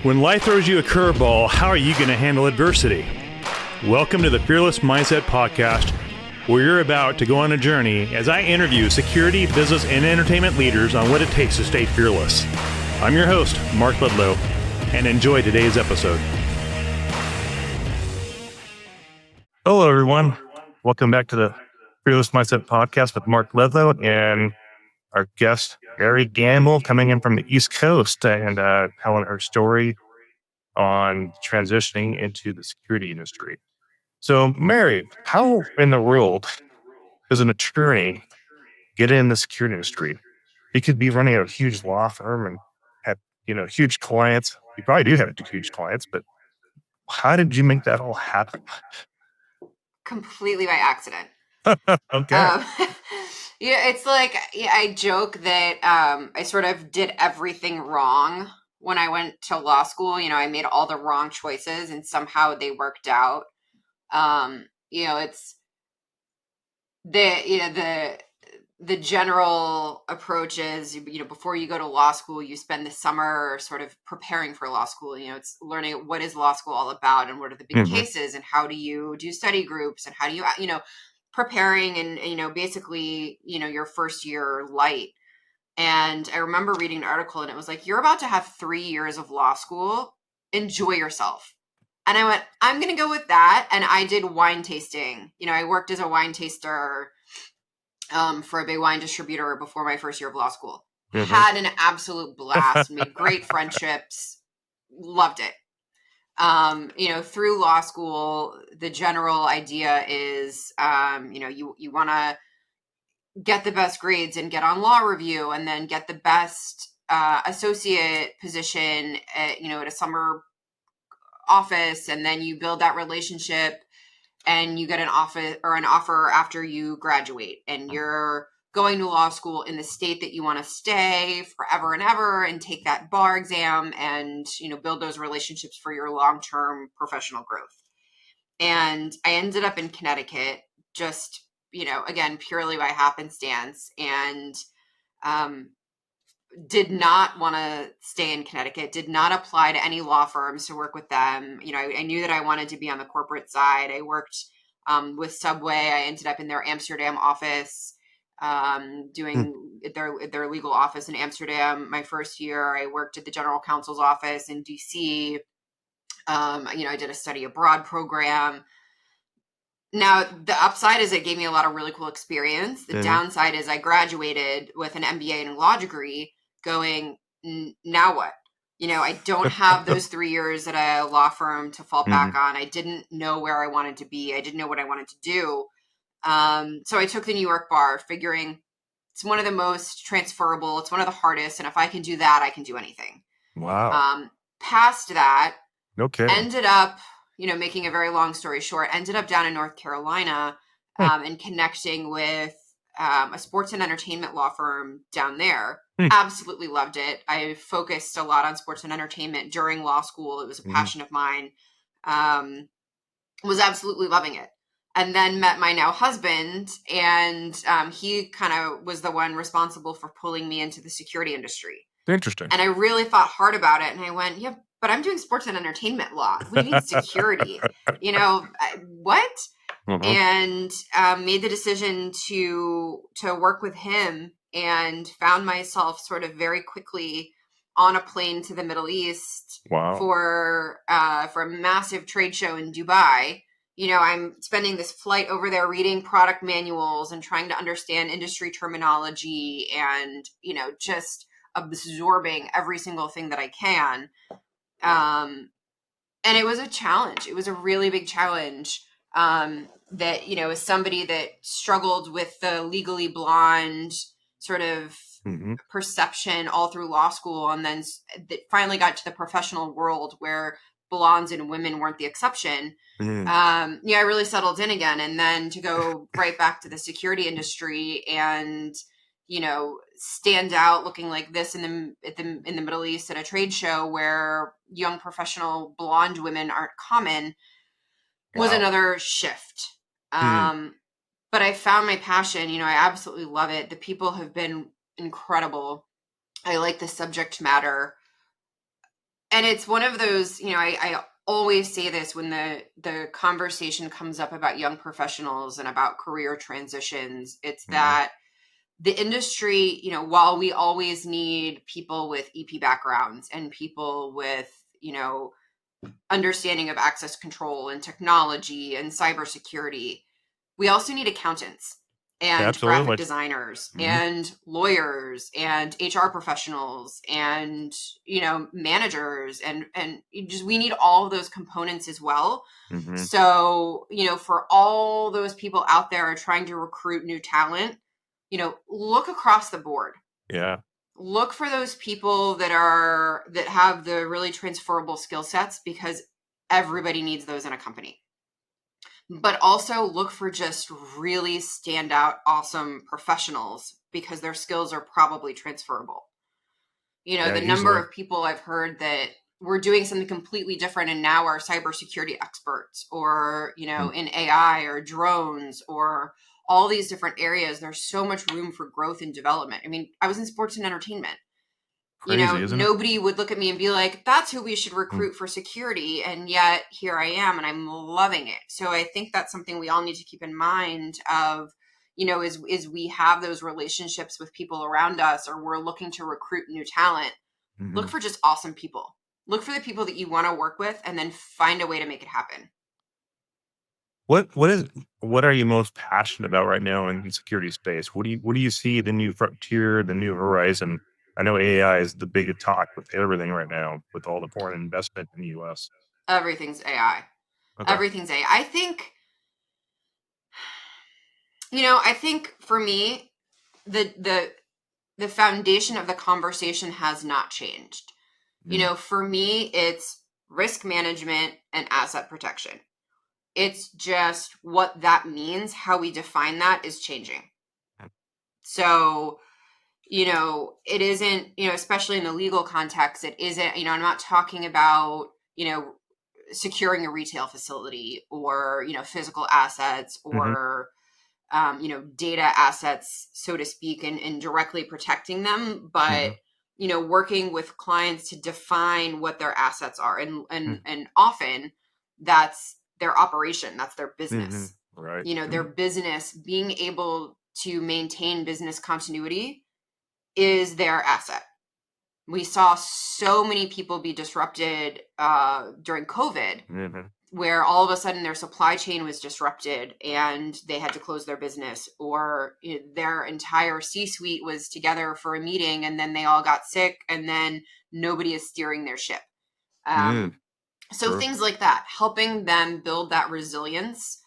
When life throws you a curveball, how are you going to handle adversity? Welcome to the Fearless Mindset Podcast, where you're about to go on a journey as I interview security, business, and entertainment leaders on what it takes to stay fearless. I'm your host, Mark Ledlow, and enjoy today's episode. Hello, everyone. Welcome back to the Fearless Mindset Podcast with Mark Ledlow and our guest, Mary Gamble, coming in from the East Coast and telling her story on transitioning into the security industry. So, Mary, how in the world does an attorney get in the security industry? He could be running a huge law firm and have, huge clients. You probably do have huge clients, but how did you make that all happen? Completely by accident. Okay. It's like I joke that I sort of did everything wrong when I went to law school. I made all the wrong choices and somehow they worked out. It's the general approach is, before you go to law school, you spend the summer sort of preparing for law school. It's learning what is law school all about and what are the big cases and how do you do study groups and how do you, preparing and, basically, your first year light. And I remember reading an article and it was like, you're about to have 3 years of law school. Enjoy yourself. And I went, I'm going to go with that. And I did wine tasting. I worked as a wine taster for a big wine distributor before my first year of law school. Had an absolute blast, made great friendships, loved it. Through law school, the general idea is, you want to get the best grades and get on law review and then get the best associate position at a summer office. And then you build that relationship and you get an offer after you graduate and you're going to law school in the state that you want to stay forever and ever and take that bar exam and, build those relationships for your long-term professional growth. And I ended up in Connecticut just, again, purely by happenstance and, did not want to stay in Connecticut, did not apply to any law firms to work with them. I knew that I wanted to be on the corporate side. I worked with Subway. I ended up in their Amsterdam office, doing their legal office in Amsterdam. My first year, I worked at the general counsel's office in DC. I did a study abroad program. Now, the upside is it gave me a lot of really cool experience. The downside is I graduated with an MBA and a law degree going, now what? I don't have those 3 years at a law firm to fall back on. I didn't know where I wanted to be. I didn't know what I wanted to do. So I took the New York bar, figuring it's one of the most transferable. It's one of the hardest. And if I can do that, I can do anything. Wow. Past that, Okay. ended up, making a very long story short, ended up down in North Carolina and connecting with a sports and entertainment law firm down there. Absolutely loved it. I focused a lot on sports and entertainment during law school. It was a passion of mine. Was absolutely loving it. And then met my now husband, and he kind of was the one responsible for pulling me into the security industry. Interesting. And I really thought hard about it. And I went, yeah, but I'm doing sports and entertainment law. We need security. What? And made the decision to work with him and found myself sort of very quickly on a plane to the Middle East for a massive trade show in Dubai. I'm spending this flight over there reading product manuals and trying to understand industry terminology and, just absorbing every single thing that I can. And it was a challenge. It was a really big challenge. That, as somebody that struggled with the legally blonde sort of perception all through law school, and then finally got to the professional world where blondes and women weren't the exception. I really settled in again. And then to go right back to the security industry and, stand out looking like this in the Middle East at a trade show where young professional blonde women aren't common was another shift. But I found my passion. I absolutely love it. The people have been incredible. I like the subject matter. And it's one of those, I always say this when the conversation comes up about young professionals and about career transitions. It's that the industry, while we always need people with EP backgrounds and people with, understanding of access control and technology and cybersecurity, we also need accountants and graphic Absolutely. designers and lawyers and HR professionals and managers and we need all of those components as well. So, for all those people out there trying to recruit new talent, look across the board. Yeah. Look for those people that have the really transferable skill sets, because everybody needs those in a company. But also look for just really standout, awesome professionals, because their skills are probably transferable. The number of people I've heard that we're doing something completely different and now are cybersecurity experts, or, in AI or drones or all these different areas. There's so much room for growth and development. I mean, I was in sports and entertainment. Crazy, isn't it? Nobody would look at me and be like, that's who we should recruit for security. And yet here I am and I'm loving it. So I think that's something we all need to keep in mind of, is we have those relationships with people around us, or we're looking to recruit new talent. Look for just awesome people. Look for the people that you want to work with, and then find a way to make it happen. What are you most passionate about right now in the security space? What do you see the new frontier, the new horizon? I know AI is the big talk with everything right now, with all the foreign investment in the US. Everything's AI. Okay. Everything's AI. I think for me, the foundation of the conversation has not changed. For me, it's risk management and asset protection. It's just what that means, how we define that is changing. So, it isn't, especially in the legal context, it isn't, I'm not talking about, securing a retail facility or, physical assets or, data assets, so to speak, and directly protecting them, but working with clients to define what their assets are, and often that's their operation, that's their business. Right. Their business, being able to maintain business continuity is their asset. We saw so many people be disrupted during COVID, where all of a sudden their supply chain was disrupted and they had to close their business, or their entire C-suite was together for a meeting and then they all got sick and then nobody is steering their ship. So things like that, helping them build that resilience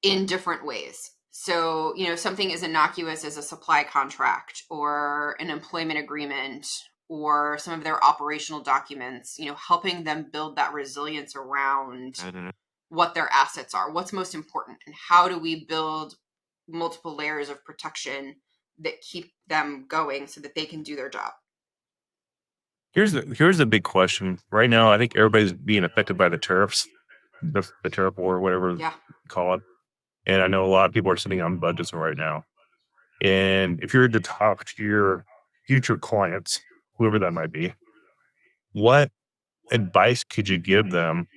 in different ways. So, something as innocuous as a supply contract or an employment agreement or some of their operational documents, helping them build that resilience around what their assets are, what's most important, and how do we build multiple layers of protection that keep them going so that they can do their job. Here's the big question. Right now, I think everybody's being affected by the tariffs, the tariff war, whatever you call it. And I know a lot of people are sitting on budgets right now. And if you're to talk to your future clients, whoever that might be, what advice could you give them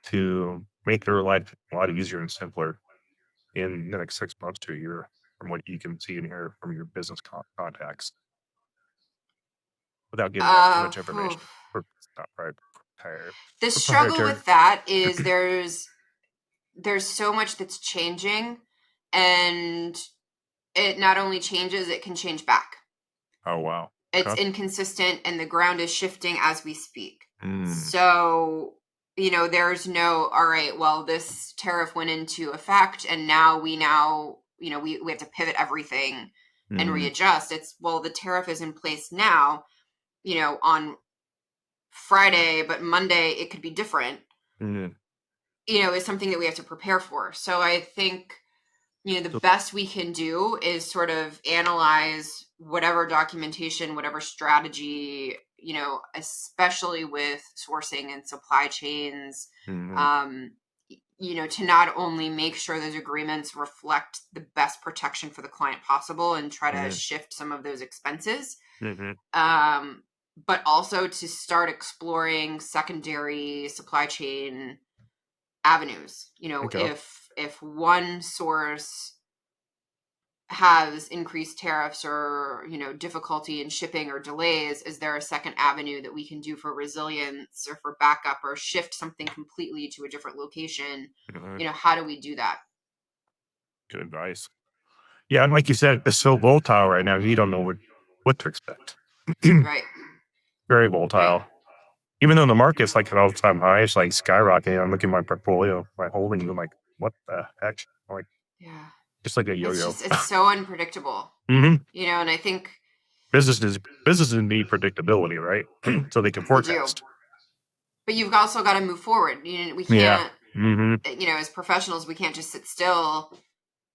to make their life a lot easier and simpler in the next 6 months to a year, from what you can see and hear from your business contacts, without giving out too much information? The struggle with that is there's so much that's changing, and it not only changes, it can change back. Oh, wow. It's inconsistent and the ground is shifting as we speak. So, there's no, all right, well, this tariff went into effect and now we have to pivot everything and readjust. It's, well, the tariff is in place now, on Friday, but Monday it could be different. Is something that we have to prepare for. So I think, the best we can do is sort of analyze whatever documentation, whatever strategy, especially with sourcing and supply chains, to not only make sure those agreements reflect the best protection for the client possible and try to shift some of those expenses, but also to start exploring secondary supply chain avenues. Okay. If one source has increased tariffs or difficulty in shipping or delays, is there a second avenue that we can do for resilience or for backup or shift something completely to a different location? Mhm. How do we do that? Good advice. Yeah, and like you said, it's so volatile right now. You don't know what to expect. Right. Very Right. volatile. Even though the market's like an all-time high, it's like skyrocketing. I'm looking at my portfolio, my holdings. I'm like, what the heck? I'm like, Yeah. just like a It's yo-yo. just, it's so unpredictable, hmm and I think Businesses need predictability, right? So they can they do. forecast. But you've also got to move forward. We Yeah. can't, hmm as professionals, we can't just sit still.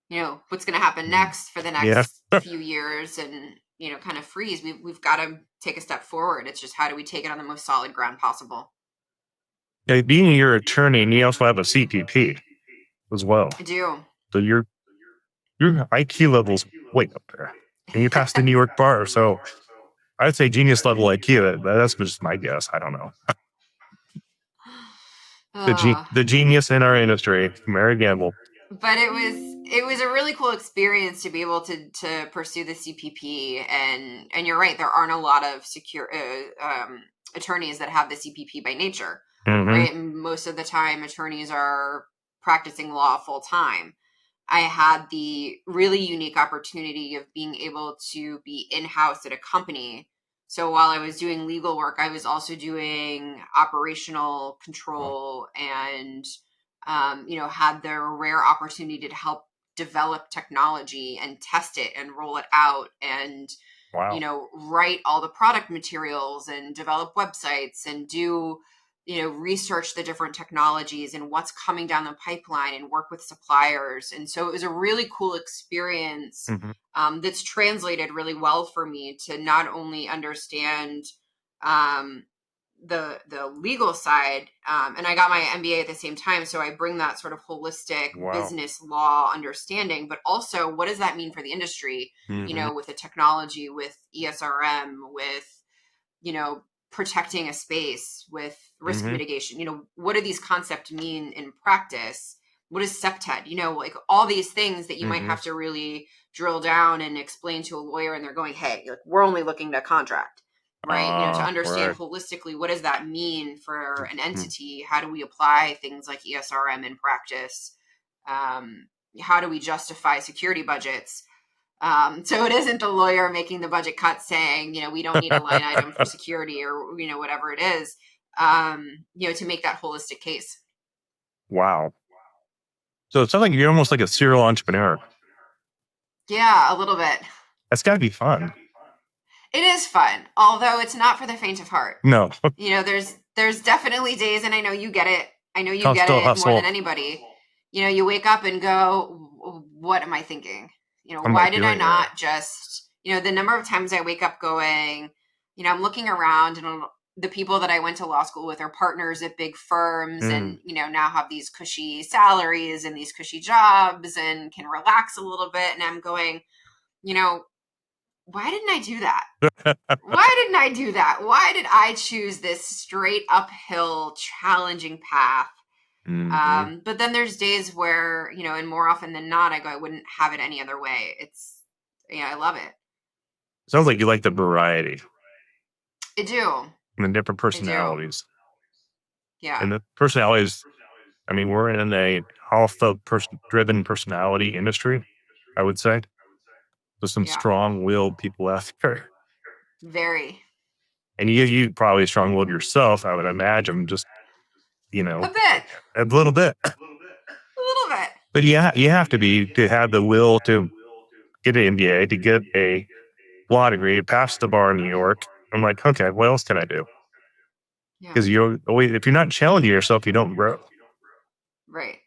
What's going to happen next for the Yeah. next few years and, kind of freeze. We've got to take a step forward. It's just how do we take it on the most solid ground possible? Yeah, being your attorney, and you also have a CPP as well. I do. So your IQ level's way up there, and you passed the New York bar. So I'd say genius level IQ. That's just my guess. I don't know. uh, The genius in our industry, Mary Gamble. but it was a really cool experience to be able to pursue the CPP, and you're right, there aren't a lot of attorneys that have the CPP by nature, hmm right? And most of the time attorneys are practicing law full time. I had the really unique opportunity of being able to be in-house at a company. So while I was doing legal work, I was also doing operational control and, had the rare opportunity to help develop technology and test it and roll it out and, Wow. write all the product materials and develop websites and do research the different technologies and what's coming down the pipeline and work with suppliers. And so it was a really cool experience, hmm that's translated really well for me to not only understand, um, the legal side, and I got my MBA at the same time, so I bring that sort of holistic Wow. business law understanding, but also what does that mean for the industry, hmm with the technology, with ESRM, with you know protecting a space, with risk hmm mitigation. What do these concepts mean in practice? What is septet? Like all these things that you might hmm have to really drill down and explain to a lawyer, and they're going, hey, like, we're only looking to contract, right? To understand Right. holistically, what does that mean for an Mhm. entity? How do we apply things like ESRM in practice? How do we justify security budgets? So it isn't the lawyer making the budget cut saying, we don't need a line item for security or, whatever it is, to make that holistic case. Wow. So it sounds like you're almost like a serial entrepreneur. Yeah, a little bit. That's got to be fun. It is fun, although it's not for the faint of heart. No, There's definitely days, and I know you get it. I know you get constant it more than hustle. anybody. You wake up and go, what am I thinking? What am I Why did I doing here? not just, the number of times I wake up going, I'm looking around, and the people that I went to law school with are partners at big firms Mm. and, now have these cushy salaries and these cushy jobs and can relax a little bit. And I'm going, you know, why didn't I do that? Why didn't I do that? Why did I choose this straight uphill, challenging path? hmm But then there's days where, and more often than not, I go, I wouldn't have it any other way. I love it. Sounds like you like the variety I do. and the different I do. personalities. Yeah. And the personalities, I mean, we're in a alpha driven personality industry, I would say. There's some Yeah. strong willed people out there. Very. And you probably strong willed yourself, I would imagine, just, you A know, bit. a little bit. A little bit. But yeah, you have to have the will to get an MBA, to get a law degree, pass the bar in New York. I'm like, okay, what else can I do? Yeah. Because you're always, if you're not challenging yourself, you don't grow. Right.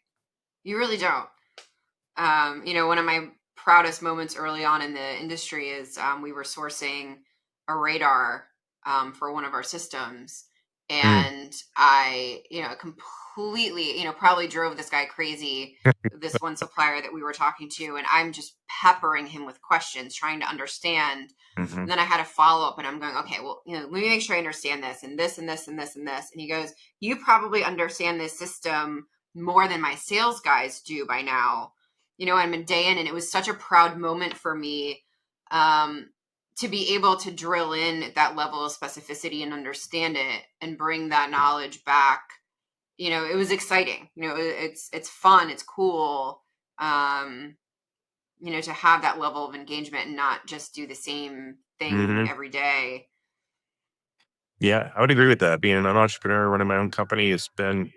You really don't. One of my proudest moments early on in the industry is, we were sourcing a radar, for one of our systems. And I, completely, probably drove this guy crazy, this one supplier that we were talking to, and I'm just peppering him with questions, trying to understand. Mm-hmm. And then I had a follow up, and I'm going, okay, well, let me make sure I understand this and this and this and this and this. And he goes, you probably understand this system more than my sales guys do by now. I'm a day in, and it was such a proud moment for me. To be able to drill in at that level of specificity and understand it and bring that knowledge back, it was exciting. It's fun, it's cool, to have that level of engagement and not just do the same thing Mm-hmm. every day. Yeah, I would agree with that. Being an entrepreneur, running my own company has been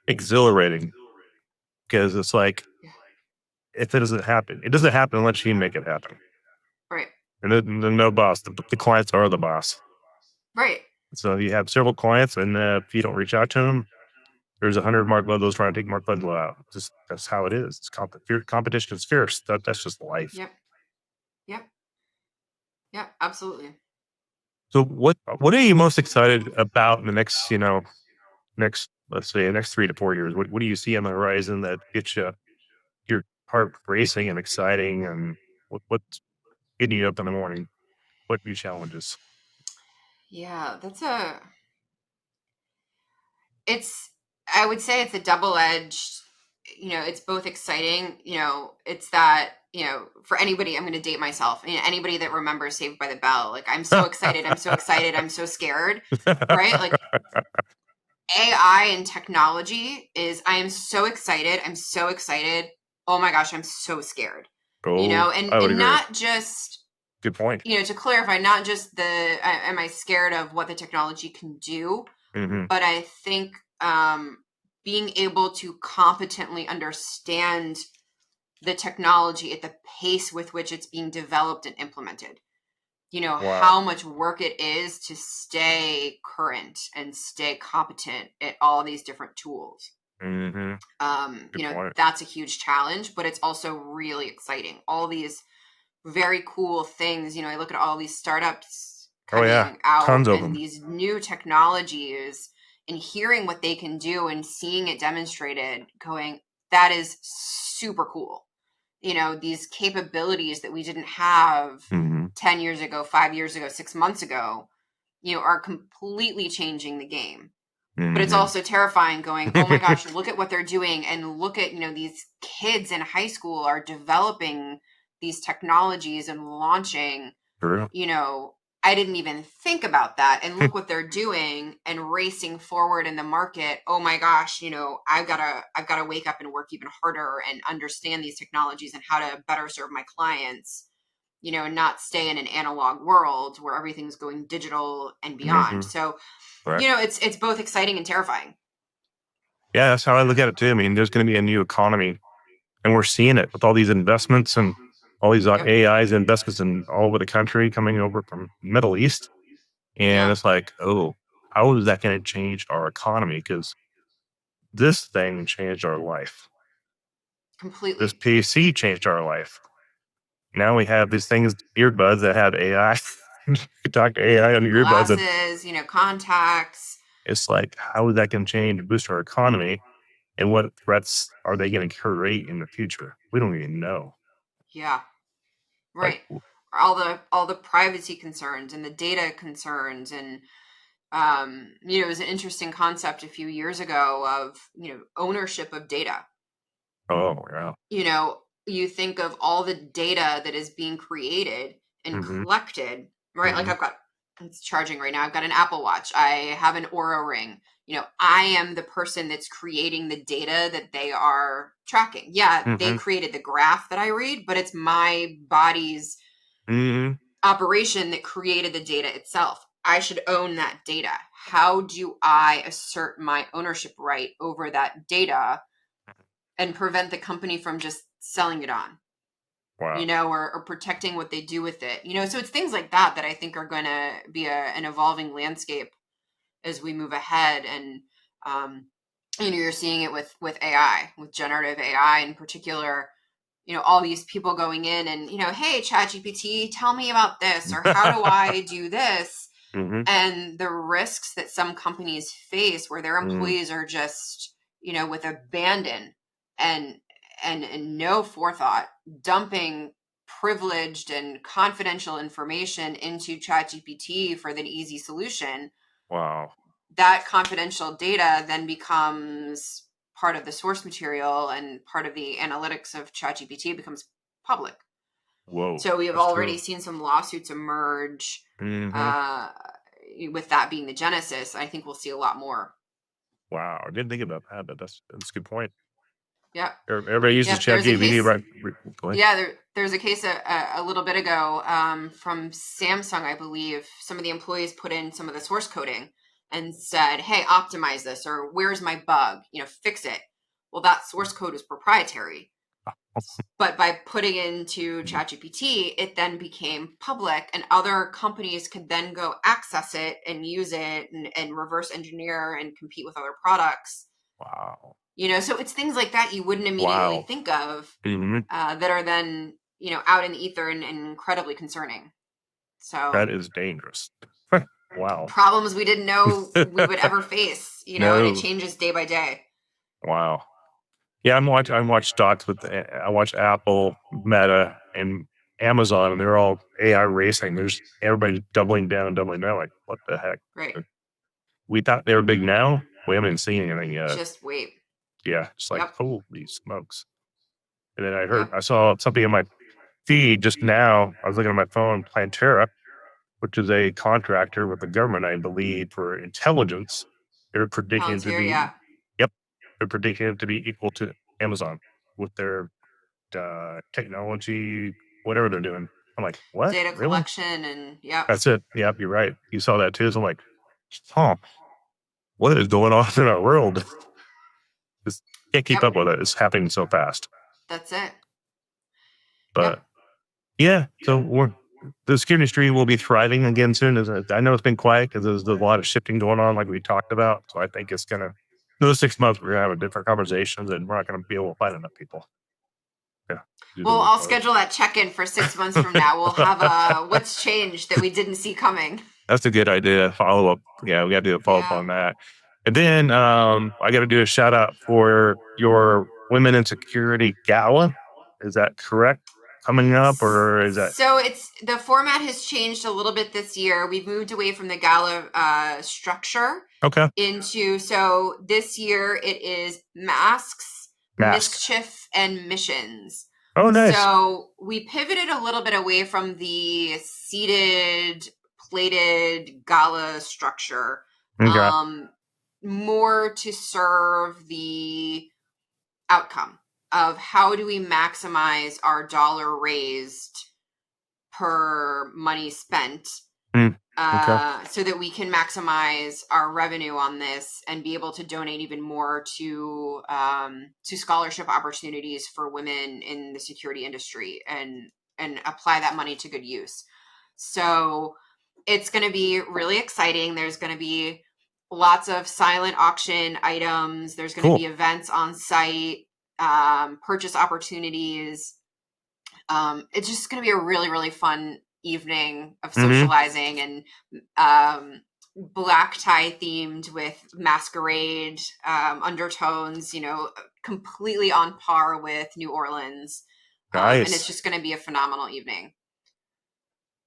exhilarating because it's like, if it doesn't happen unless you make it happen. Right. And then no boss. The clients are the boss. Right. So you have several clients, and if you don't reach out to them, there's 100 Mark Ledlows trying to take Mark Ledlow out. Just that's how it is. It's competition is fierce. That's just life. Yep. Yep. Yep. Absolutely. So what are you most excited about in the next let's say the next 3 to 4 years? What do you see on the horizon that gets your heart racing and exciting, and what's getting you up in the morning? What new challenges? Yeah, I would say it's a double-edged, it's both exciting, it's that, for anybody, I'm going to date myself, anybody that remembers Saved by the Bell, like, I'm so excited, I'm so excited, I'm so scared, right? Like, AI and technology I am so excited, I'm so excited, oh my gosh, I'm so scared, Oh, and I would agree. not just, Good point. to clarify, not just am I scared of what the technology can do, Mm-hmm. but I think being able to competently understand the technology at the pace with which it's being developed and implemented. Wow. How much work it is to stay current and stay competent at all these different tools. Mm-hmm. Good point. That's a huge challenge, but it's also really exciting. All these very cool things. I look at all these startups Oh yeah, coming out tons of and them. these new technologies and hearing what they can do and seeing it demonstrated, going, that is super cool. These capabilities that we didn't have Mm-hmm. 10 years ago, 5 years ago, 6 months ago, are completely changing the game. But it's Mm-hmm. also terrifying going, oh my gosh, look at what they're doing. And look at, these kids in high school are developing these technologies and launching, True. I didn't even think about that. And look what they're doing and racing forward in the market. Oh my gosh, I've gotta wake up and work even harder and understand these technologies and how to better serve my clients, and not stay in an analog world where everything's going digital and Mm-hmm. beyond. So, Right. it's both exciting and terrifying. Yeah, that's how I look at it too. I mean, there's going to be a new economy, and we're seeing it with all these investments and all these Yep. AI's investments in all over the country coming over from Middle East. And Yeah. it's like, oh, how is that going to change our economy? Because this thing changed our life. This Completely. PC changed our life. Now we have these things, earbuds that have AI. You can talk to AI on your earbuds, and Glasses, contacts. it's like, how is that going to change and boost our economy? And what threats are they going to create in the future? We don't even know. Yeah. Like, Right. All the privacy concerns and the data concerns, and it was an interesting concept a few years ago of, ownership of data. oh yeah, You think of all the data that is being created and mm-hmm, collected, right? Like, mm-hmm, it's charging right now. I've got an Apple Watch. I have an Aura ring. I am the person that's creating the data that they are tracking. Yeah, they mm-hmm, created the graph that I read, but it's my body's mm-hmm. operation that created the data itself. I should own that data. How do I assert my ownership right over that data and prevent the company from just selling it on, Wow. or protecting what they do with it? So it's things like that I think are going to be an evolving landscape as we move ahead. And, you're seeing it with AI, with generative AI in particular, all these people going in and, hey, ChatGPT, tell me about this, or how do I do this? Mm-hmm. and the risks that some companies face where their employees are just, with abandon and no forethought, dumping privileged and confidential information into ChatGPT for the easy solution. Wow. That confidential data then becomes part of the source material, and part of the analytics of ChatGPT becomes public. Whoa. So we have That's already true. seen some lawsuits emerge with that being the genesis. I think we'll see a lot more. Wow. I didn't think about that, but that's a good point. Yeah. Everybody uses There's a ChatGPT, case. right? Go ahead. Yeah, there's a case a little bit ago from Samsung, I believe. Some of the employees put in some of the source coding and said, "Hey, optimize this," or "Where's my bug? Fix it." Well, that source code is proprietary. But by putting into ChatGPT, it then became public, and other companies could then go access it and use it and reverse engineer and compete with other products. Wow. So it's things like that you wouldn't immediately Wow. think of Mm-hmm. that are then, out in the ether and incredibly concerning. So That is dangerous. Wow. problems we didn't know we would ever face, and it No. changes day by day. Wow. Yeah, I watch stocks with I watch Apple, Meta, and Amazon, and they're all AI racing. There's everybody's doubling down, doubling down. Like, what the heck? Right. We thought they were big now. We haven't seen anything yet. Just wait. Yeah, it's like, Yep. holy smokes. And then Yep. I saw something in my feed just now. I was looking at my phone, Plantera, which is a contractor with the government, I believe, for intelligence. They're predicting it to Palantir, be, yeah. yep, they're predicting it to be equal to Amazon with their technology, whatever they're doing. I'm like, what? Data Really? collection and yep. That's it. Yep, you're right. You saw that too. So I'm like, huh, what is going on in our world? Just can't keep up with it. It's happening so fast. That's it. But yeah, so the security industry will be thriving again soon. I know it's been quiet because there's a lot of shifting going on, like we talked about. So I think it's gonna those 6 months we're gonna have a different conversations, and we're not gonna be able to find enough people. Yeah. Well, I'll schedule that check-in for 6 months from now. We'll have a what's changed that we didn't see coming. That's a good idea. Follow up. Yeah, we got to do a follow up on that. And then I got to do a shout out for your Women in Security Gala. Is that correct? Coming up, or is that? So the format has changed a little bit this year. We've moved away from the gala structure. Okay. So this year it is masks, mischief, and missions. Oh, nice. So we pivoted a little bit away from the seated, plated gala structure, more to serve the outcome of how do we maximize our dollar raised per money spent, so that we can maximize our revenue on this and be able to donate even more to scholarship opportunities for women in the security industry and apply that money to good use. So it's going to be really exciting. There's going to be lots of silent auction items. There's going to be events on site, purchase opportunities. It's just going to be a really, really fun evening of socializing and black tie themed with masquerade undertones, completely on par with New Orleans. Nice. And it's just going to be a phenomenal evening.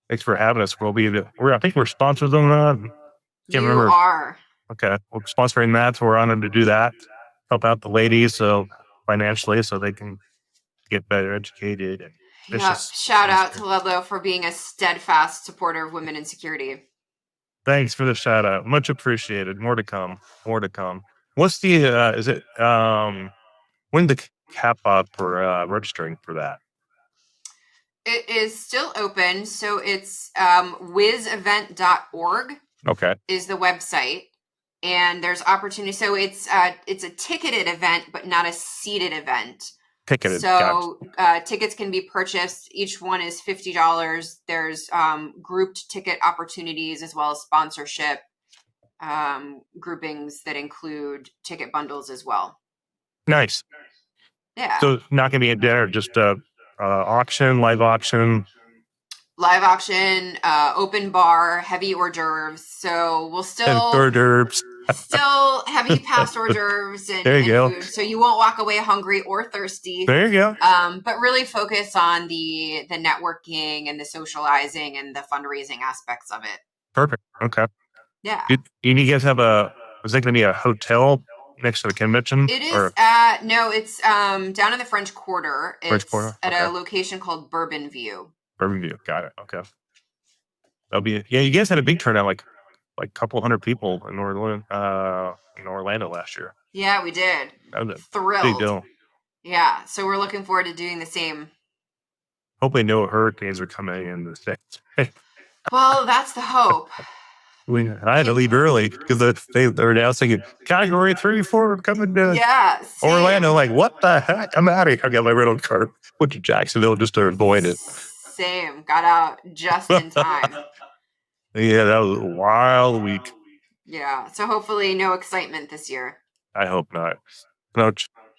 Thanks for having us. I think we're sponsors on that. You are. Okay. We're sponsoring that. So we're honored to do that. Help out the ladies financially so they can get better educated. And shout out to Ledlow for being a steadfast supporter of women in security. Thanks for the shout out. Much appreciated. More to come. What's the, is it, when the cap up for registering for that? It is still open. So it's wizevent.org. Okay. Is the website. And there's opportunity. So it's a ticketed event, but not a seated event. Ticketed. So tickets can be purchased. Each one is $50. There's grouped ticket opportunities as well as sponsorship groupings that include ticket bundles as well. Nice. Yeah. So it's not going to be a dinner, just auction, live auction. Live auction, open bar, heavy hors d'oeuvres. So we'll And hors d'oeuvres. still heavy past hors d'oeuvres There you and go. food. So you won't walk away hungry or thirsty. There you go. But really focus on the networking and the socializing and the fundraising aspects of it. Perfect. Okay. Yeah. Do you guys have was that going to be a hotel next to the convention? It is or no, it's down in the French Quarter. French It's Quarter? at Okay. a location called Bourbon View. Bourbon View. Got it. Okay. That'll be yeah. You guys had a big turnout, like a couple hundred people in Orlando last year. Yeah, we did. That was a Thrilled. big deal. Yeah, so we're looking forward to doing the same. Hopefully, no hurricanes are coming in the States. Well, that's the hope. I had to leave early because they're announcing category 3, 4 coming to Orlando. Like, what the heck? I'm out of here. I got my rental car. Went to Jacksonville just to avoid it. Same. Got out just in time. Yeah, that was a wild week. Yeah, so hopefully no excitement this year. I hope not. No,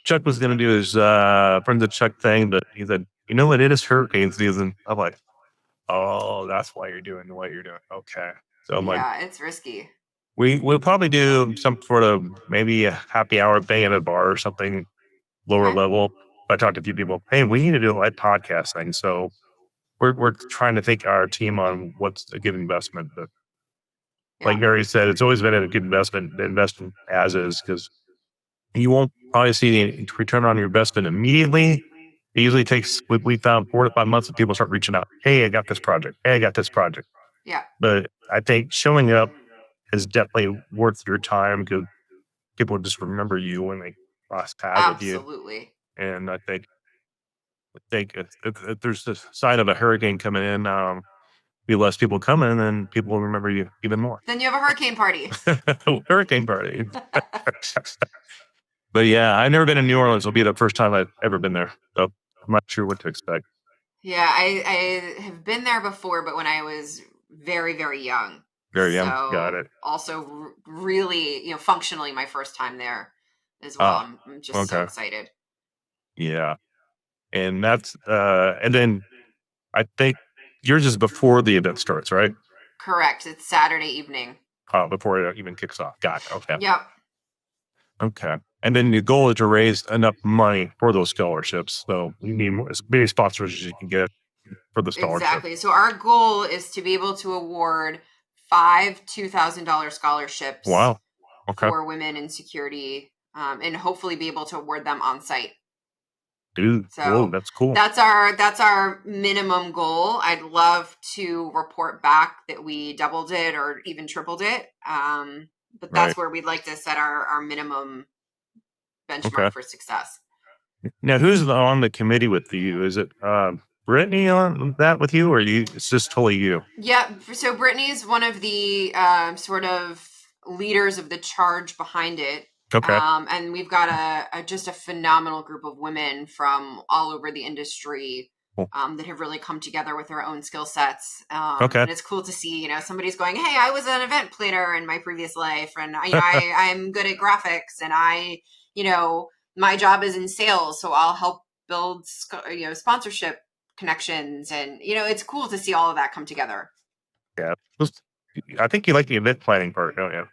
Chuck was going to do his friends of Chuck thing, but he said, you know what? It is hurricane season. I'm like, oh, that's why you're doing what you're doing. Okay. So I'm like, it's risky. We'll probably do some sort of maybe a happy hour thing at a bar or something lower level. I talked to a few people. Hey, we need to do a live podcast thing. So we're trying to think our team on what's a good investment. But like Gary said, it's always been a good investment to invest in as is, because you won't probably see the return on your investment immediately. It usually takes, we found 4 to 5 months of people start reaching out. Hey, I got this project. Hey, I got this project. Yeah. But I think showing up is definitely worth your time, because people just remember you when they cross paths with you. Absolutely. And I think if there's a sign of a hurricane coming in, be less people coming, and people will remember you even more. Then you have a hurricane party. Hurricane party. But yeah, I've never been in New Orleans. It'll be the first time I've ever been there. So I'm not sure what to expect. Yeah, I have been there before, but when I was very, very young. Very young. Got it. Also really, functionally my first time there as well. I'm just so excited. Yeah. And that's, and then I think yours is before the event starts, right? Correct. It's Saturday evening. Before it even kicks off. Got it. Okay. Yep. Okay. And then the goal is to raise enough money for those scholarships. So you need as many sponsors as you can get for the scholarship. Exactly. So our goal is to be able to award 5 $2,000 scholarships. Wow. Okay. For women in security, and hopefully be able to award them on site. Dude, so that's cool. That's our minimum goal. I'd love to report back that we doubled it or even tripled it. But that's where we'd like to set our minimum benchmark for success. Now, who's on the committee with you? Is it Brittany on that with you, or it's just totally you? Yeah. So Brittany is one of the sort of leaders of the charge behind it. Okay. And we've got just a phenomenal group of women from all over the industry that have really come together with their own skill sets. And it's cool to see, somebody's going, hey, I was an event planner in my previous life, and I'm good at graphics, and my job is in sales, so I'll help build, sponsorship connections. And, it's cool to see all of that come together. Yeah. I think you like the event planning part, don't you?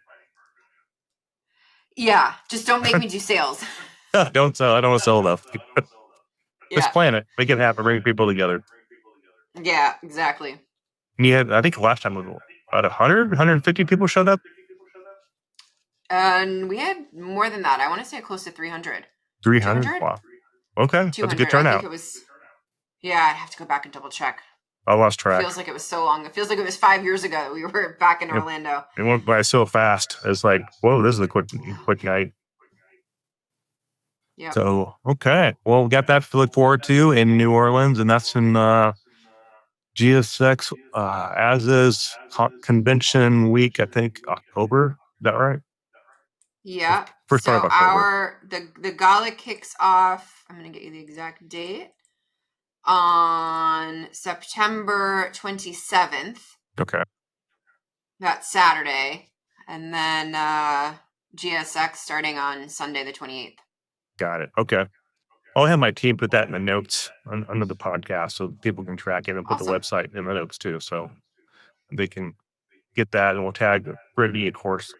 Yeah, just don't make me do sales. Don't sell. I don't want to sell enough. Just plan it. Make it happen. Bring people together. Yeah, exactly. And you had, I think last time was about 100, 150 people showed up. And we had more than that. I want to say close to 300. 300? Wow. Okay. That's a good turnout. I think it was, I'd have to go back and double check. I lost track. It feels like it was so long. It feels like it was 5 years ago that we were back in Orlando. It went by so fast. It's like, whoa, this is a quick night. Yeah. So, okay. Well, we got that to look forward to in New Orleans, and that's in GSX as is convention week, I think, October. Is that right? Yeah. First part of October. The gala kicks off, I'm going to get you the exact date, on September 27th. Okay. That's Saturday. And then GSX starting on Sunday the 28th. Got it. Okay. I'll have my team put that in the notes under the podcast so people can track it and put the Awesome. website in the notes too. So they can get that and we'll tag Brittany, of course,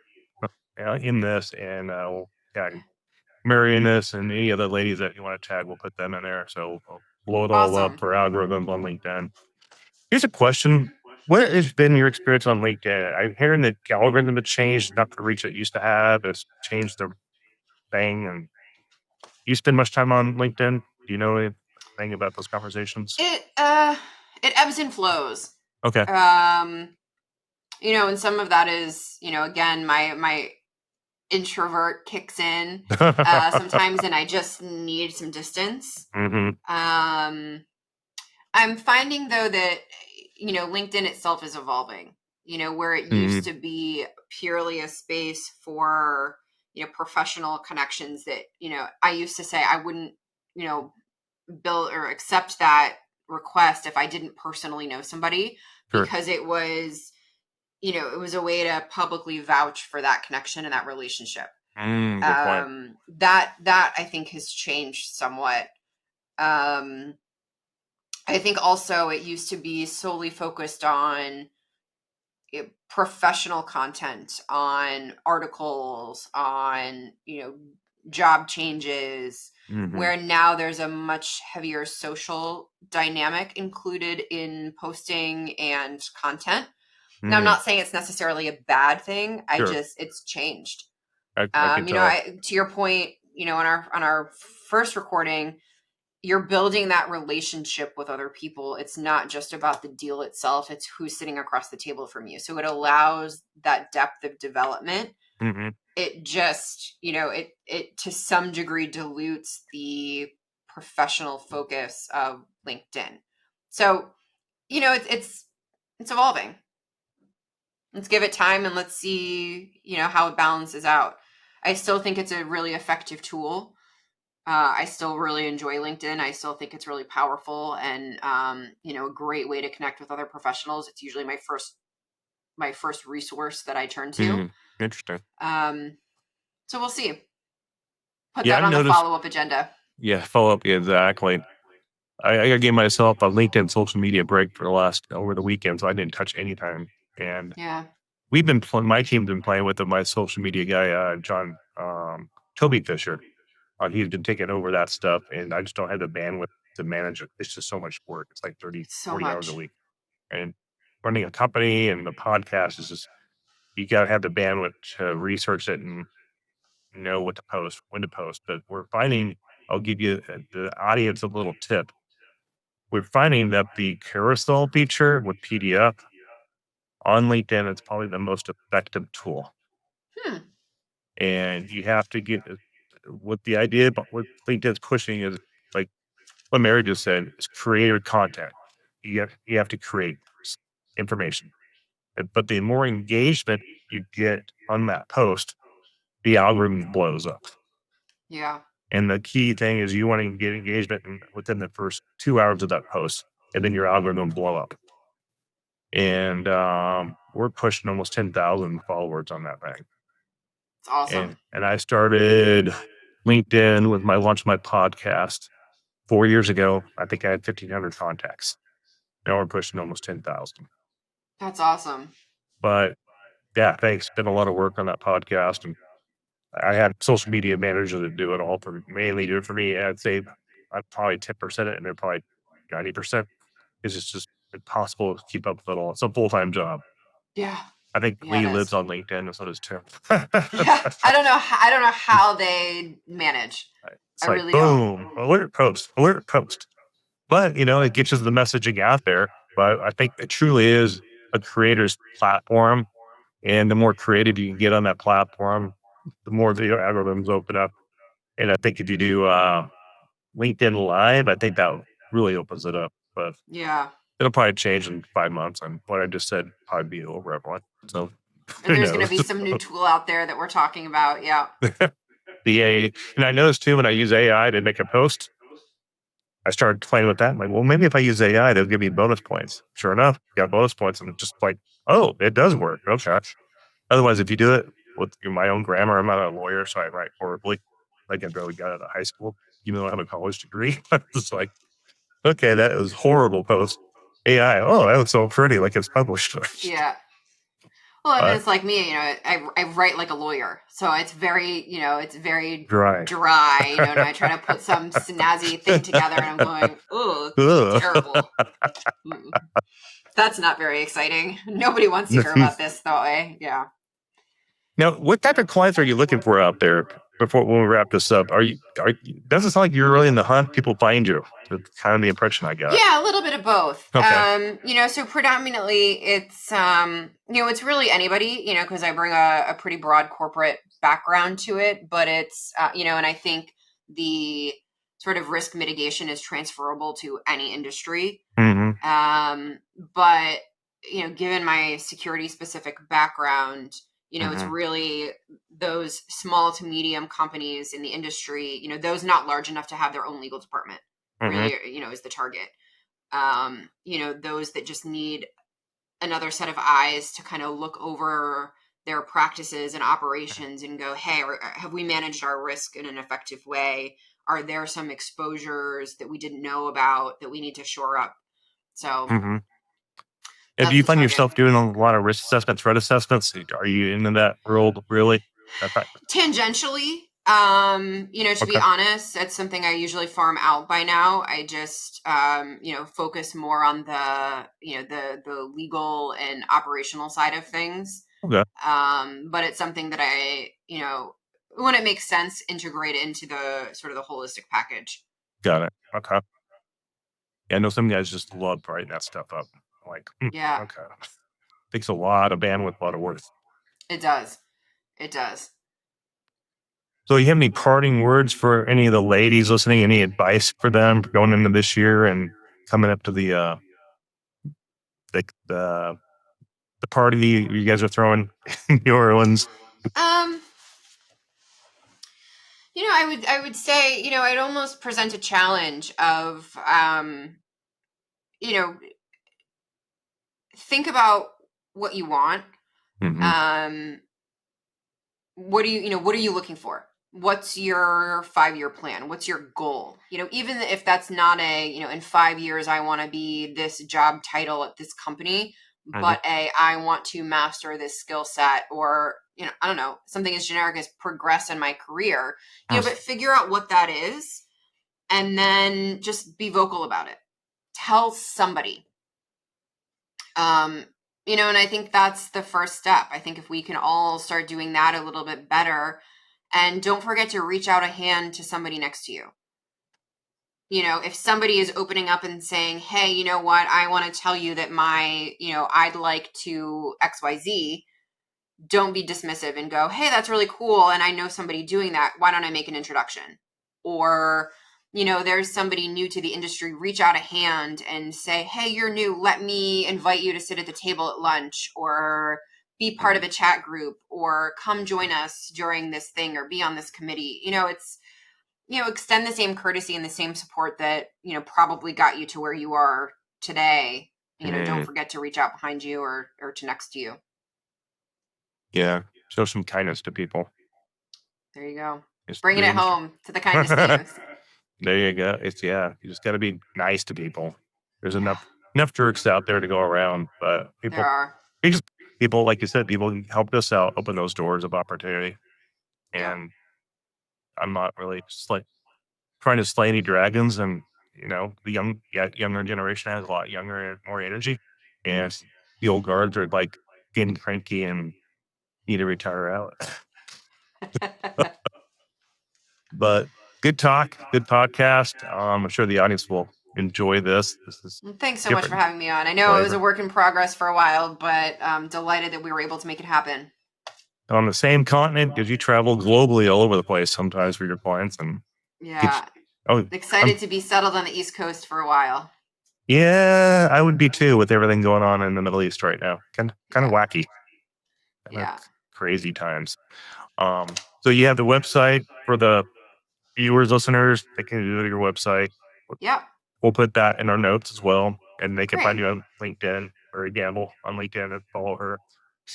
in this and we'll tag Okay. Mary in this and any other ladies that you want to tag, we'll put them in there. So we'll blow it all up Awesome. for algorithms on LinkedIn. Here's a question. What has been your experience on LinkedIn? I'm hearing that the algorithm has changed, not the reach it used to have. It's changed the thing. And you spend much time on LinkedIn? Do you know anything about those conversations? It ebbs and flows. Okay. And some of that is, again, my introvert kicks in sometimes, and I just need some distance. Mm-hmm. I'm finding though that LinkedIn itself is evolving. Where it used to be purely a space for professional connections that I used to say I wouldn't build or accept that request if I didn't personally know somebody, Sure. because it was a way to publicly vouch for that connection and that relationship. Good point. That I think has changed somewhat. I think also it used to be solely focused on professional content, on articles, on job changes, where now there's a much heavier social dynamic included in posting and content. Now, I'm not saying it's necessarily a bad thing. Sure. It's changed. I can tell. To your point, on our first recording, you're building that relationship with other people. It's not just about the deal itself. It's who's sitting across the table from you. So it allows that depth of development. It just, it to some degree dilutes the professional focus of LinkedIn. So, it's evolving. Let's give it time and let's see, how it balances out. I still think it's a really effective tool. I still really enjoy LinkedIn. I still think it's really powerful and, a great way to connect with other professionals. It's usually my first resource that I turn to. Interesting. So we'll see. Put Yeah, that I've on the noticed. follow-up agenda. Yeah, follow up. Yeah, exactly. I gave myself a LinkedIn social media break for over the weekend, so I didn't touch any time. And Yeah. we've been my team's been playing with it. My social media guy, John Toby Fisher. He's been taking over that stuff, and I just don't have the bandwidth to manage it. It's just so much work. It's like 30, So 40 hours a much. week. And running a company and the podcast is just, you got to have the bandwidth to research it and know what to post, when to post. But we're finding, I'll give you the audience a little tip. We're finding that the carousel feature with PDF on LinkedIn is probably the most effective tool. And you have to get what the idea about what LinkedIn's pushing is, like what Mary just said, is creator content. You have to create information. But the more engagement you get on that post, the algorithm blows up. Yeah. And the key thing is you want to get engagement within the first 2 hours of that post, and then your algorithm will blow up. And we're pushing almost 10,000 followers on that thing. It's awesome. And I started LinkedIn with my launch of my podcast 4 years ago. I think I had 1,500 contacts. Now we're pushing almost 10,000. That's awesome. But yeah, thanks. Been a lot of work on that podcast, and I had social media managers that do it all mainly do it for me. I'd say I'd probably 10% it, and they're probably 90% because it's just impossible to keep up with it all. It's a full-time job. Yeah. I think Yeah, Lee it lives is. on LinkedIn, and so does Tim. Yeah. I don't know how they manage. It's I like, really don't. boom, alert post, alert post. But, it gets us the messaging out there. But I think it truly is a creator's platform. And the more creative you can get on that platform, the more the algorithms open up. And I think if you do LinkedIn Live, I think that really opens it up. But Yeah. it'll probably change in 5 months. And what I just said probably be over everyone. So And who there's going to knows? be some new tool out there that we're talking about. Yeah. The AI. And I noticed too, when I use AI to make a post, I started playing with that. I'm like, well, maybe if I use AI, they'll give me bonus points. Sure enough, got bonus points. And just like, oh, it does work. Okay. Otherwise, if you do it with my own grammar, I'm not a lawyer, so I write horribly. like I barely got out of high school, even though I have a college degree. It's like, okay, that was horrible post. AI, oh, that was so pretty, like it's published. Yeah. Well, and But it's like me, I write like a lawyer. So it's very, it's very dry. dry, and I try to put some snazzy thing together and I'm going, oh, Ugh. terrible. That's not very exciting. Nobody wants to hear about this that way. Yeah. Now, what type of clients are you looking for out there? Before when we wrap this up, doesn't sound like you're really in the hunt. People find you. That's kind of the impression I got. Yeah, a little bit of both. Okay. So predominantly it's it's really anybody, because I bring a pretty broad corporate background to it, but it's and I think the sort of risk mitigation is transferable to any industry. Mm-hmm. But given my security specific background, it's Mm-hmm. really those small to medium companies in the industry, those not large enough to have their own legal department, Mm-hmm. really, is the target. Those that just need another set of eyes to kind of look over their practices and operations and go, hey, have we managed our risk in an effective way? Are there some exposures that we didn't know about that we need to shore up? So Mm-hmm. And do that's you the find target. yourself doing a lot of risk assessments, threat assessments? Are you into that world really? Tangentially, to be Okay. honest, that's something I usually farm out by now. I just, focus more on the legal and operational side of things. Okay. But it's something that I, when it makes sense, integrate into the sort of the holistic package. Got it. Okay. Yeah, I know some guys just love writing that stuff up. Like, Yeah, okay. Takes a lot of bandwidth, a lot of work. it does. It does. So, you have any parting words for any of the ladies listening? Any advice for them going into this year and coming up to the the party you guys are throwing in New Orleans? Um, I would say, I'd almost present a challenge of, you know, think about what you want. Mm-hmm. What are you looking for? What's your 5-year plan? What's your goal? Even if that's not in 5 years I want to be this job title at this company, Mm-hmm. but I want to master this skill set, or I don't know, something as generic as progress in my career. But figure out what that is, and then just be vocal about it. Tell somebody. And I think that's the first step. I think if we can all start doing that a little bit better, and don't forget to reach out a hand to somebody next to you. If somebody is opening up and saying, hey, you know what, I want to tell you that I'd like to XYZ, don't be dismissive and go, hey, that's really cool, and I know somebody doing that. Why don't I make an introduction? Or, there's somebody new to the industry, reach out a hand and say, hey, you're new. Let me invite you to sit at the table at lunch, or be part of a chat group, or come join us during this thing, or be on this committee. It's, extend the same courtesy and the same support that, probably got you to where you are today. Don't forget to reach out behind you or to next to you. Yeah. Show some kindness to people. There you go. It's Bringing it home to the kindness things. There you go. You just got to be nice to people. There's Yeah, enough jerks out there to go around, but there are. people, like you said, people helped us out, open those doors of opportunity. Yeah. And I'm not really trying to slay any dragons. And the younger generation has a lot younger and more energy, and the old guards are like getting cranky and need to retire out. But good talk, good podcast. I'm sure the audience will enjoy this. This is Thanks so much for different having me on. I know it was a flavor. work in progress for a while, but I'm delighted that we were able to make it happen. On the same continent, because you travel globally all over the place sometimes for your clients, and Yeah. oh, Excited to be settled on the East Coast for a while. yeah, I would be too with everything going on in the Middle East right now. Kind of wacky, kind of Yeah. crazy times. So you have the website for the viewers, listeners. They can go to your website. Yep. We'll put that in our notes as well, and they can Great. find you on LinkedIn, or Gamble on LinkedIn, and follow her.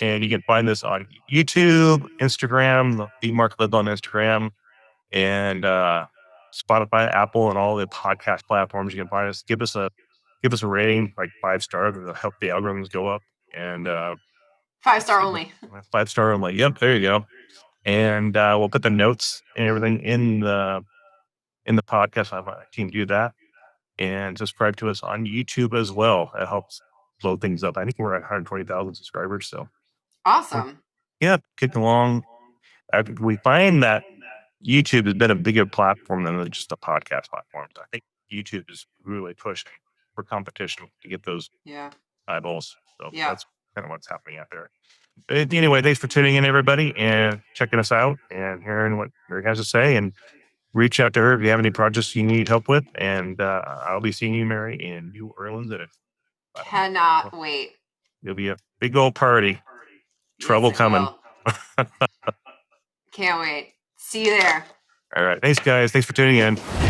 And you can find this on YouTube, Instagram, the Mark Ledlow on Instagram. and Spotify, Apple, and all the podcast platforms. You can find us. Give us a rating, like 5 stars. It'll help the algorithms go up. And 5-star only. 5-star only. Yep, there you go. And we'll put the notes and everything in the podcast. I have my team do that. And subscribe to us on YouTube as well. That helps blow things up. I think we're at 120,000 subscribers. So awesome. Yeah, kicking along. We find that YouTube has been a bigger platform than just a podcast platform. I think YouTube is really pushing for competition to get those eyeballs. So that's kind of what's happening out there. But anyway, thanks for tuning in, everybody, and checking us out and hearing what Mary has to say. And reach out to her if you have any projects you need help with. And I'll be seeing you, Mary, in New Orleans. Cannot wait. It'll be a big old party. Trouble coming. Can't wait. See you there. All right. Thanks, guys. Thanks for tuning in.